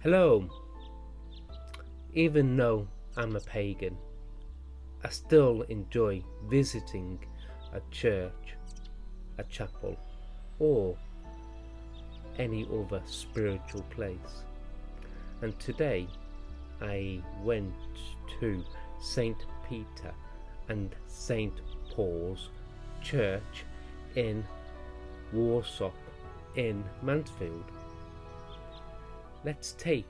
Hello. Even though I'm a pagan, I still enjoy visiting a church, a chapel, or any other spiritual place. And today I went to St. Peter and St. Paul's Church in Warsop in Mansfield. Let's take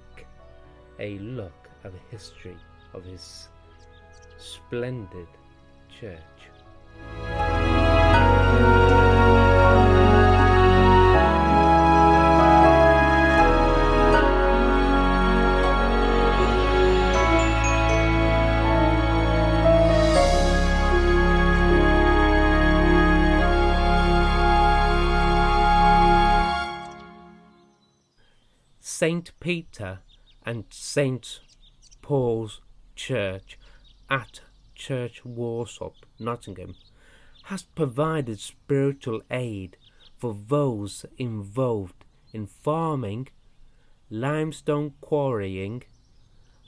a look at the history of his splendid church. St. Peter and St. Paul's Church at Church Warsop, Nottingham, has provided spiritual aid for those involved in farming, limestone quarrying,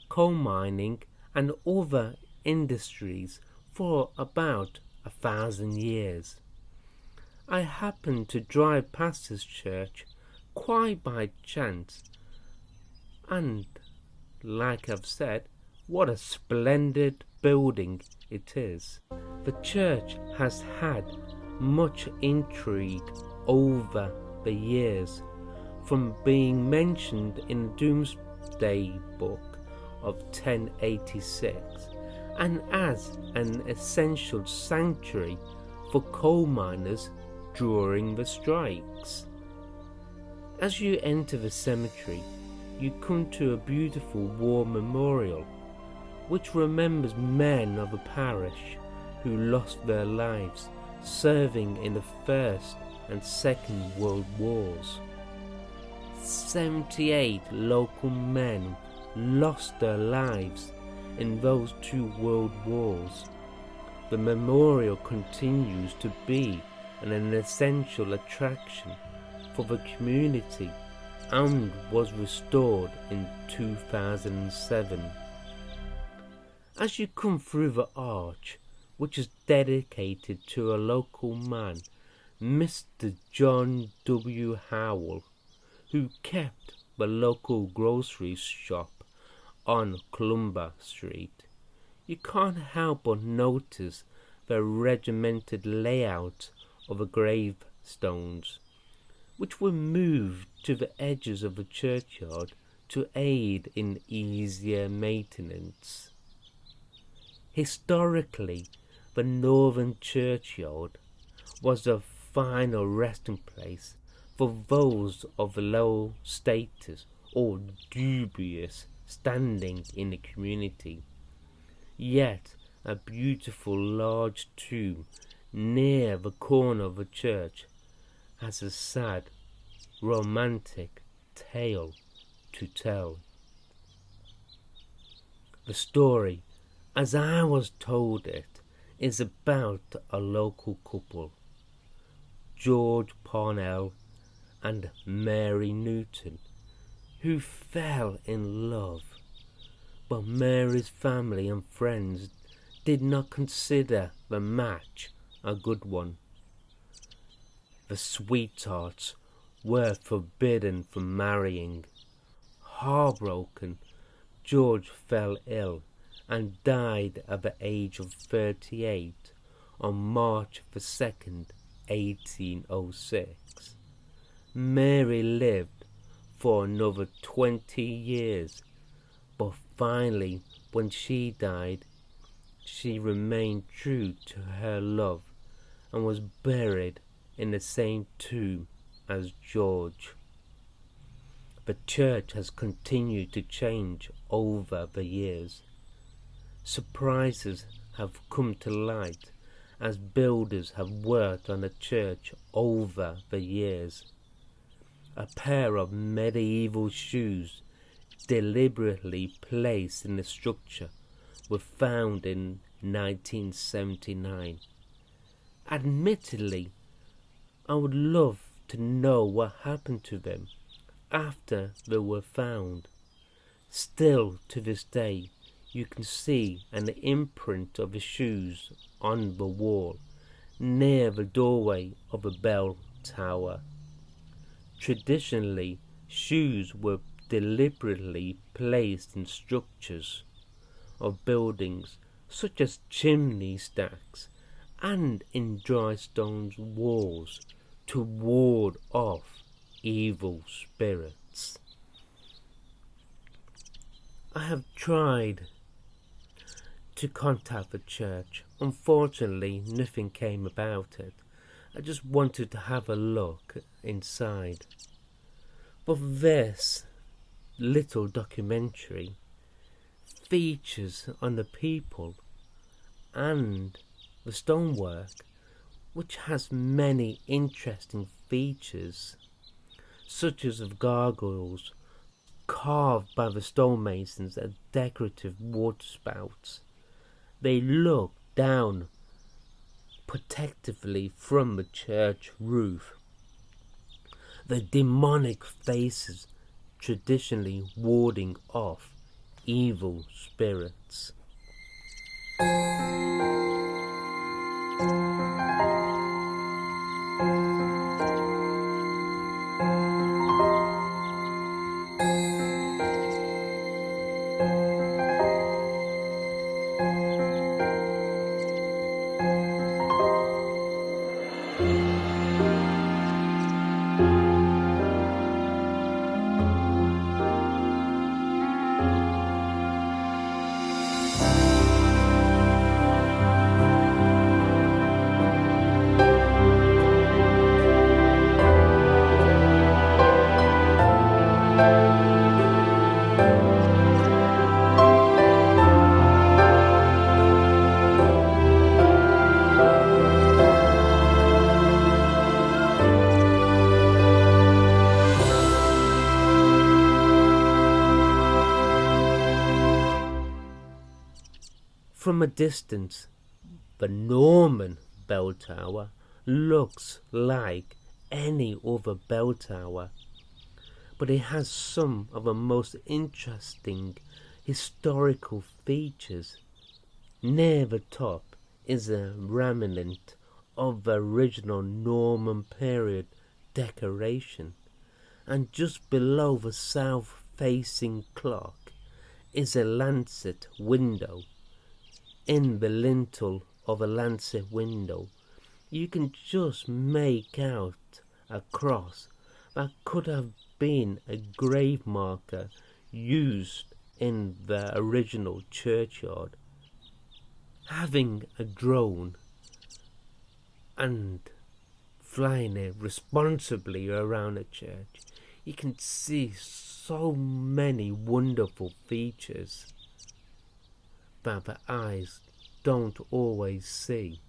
coal mining and other industries for about 1,000 years. I happened to drive past this church quite by chance, and like I've said, what a splendid building it is. The church has had much intrigue over the years, from being mentioned in the Domesday Book of 1086 and as an essential sanctuary for coal miners during the strikes. As you enter the cemetery, you come to a beautiful war memorial which remembers men of the parish who lost their lives serving in the First and Second World Wars. 78 local men lost their lives in those two world wars. The memorial continues to be an essential attraction for the community and was restored in 2007. As you come through the arch, which is dedicated to a local man, Mr. John W Howell, who kept the local grocery shop on Clumber Street, you can't help but notice the regimented layout of the gravestones, which were moved to the edges of the churchyard to aid in easier maintenance. Historically, the northern churchyard was the final resting place for those of low status or dubious standing in the community. Yet a beautiful large tomb near the corner of the church has a sad, romantic tale to tell. The story, as I was told it, is about a local couple, George Parnell and Mary Newton, who fell in love, but Mary's family and friends did not consider the match a good one. The sweethearts were forbidden from marrying. Heartbroken, George fell ill and died at the age of 38 on March the 2nd, 1806. Mary lived for another 20 years, but finally, when she died, she remained true to her love and was buried in the same tomb as George. The church has continued to change over the years. Surprises have come to light as builders have worked on the church over the years. A pair of medieval shoes deliberately placed in the structure were found in 1979. Admittedly, I would love to know what happened to them after they were found. Still to this day you can see an imprint of his shoes on the wall near the doorway of a bell tower. Traditionally, shoes were deliberately placed in structures of buildings such as chimney stacks and in dry stone walls to ward off evil spirits. I have tried to contact the church. Unfortunately, nothing came about it. I just wanted to have a look inside. But this little documentary features on the people and the stonework, which has many interesting features, such as of gargoyles carved by the stonemasons as decorative waterspouts. They look down protectively from the church roof. The demonic faces traditionally warding off evil spirits. From a distance, the Norman bell tower looks like any other bell tower, but it has some of the most interesting historical features. Near the top is a remnant of the original Norman period decoration, and just below the south-facing clock is a lancet window. In the lintel of a lancet window, you can just make out a cross that could have been a grave marker used in the original churchyard. Having a drone and flying it responsibly around a church, you can see so many wonderful features that the eyes don't always see.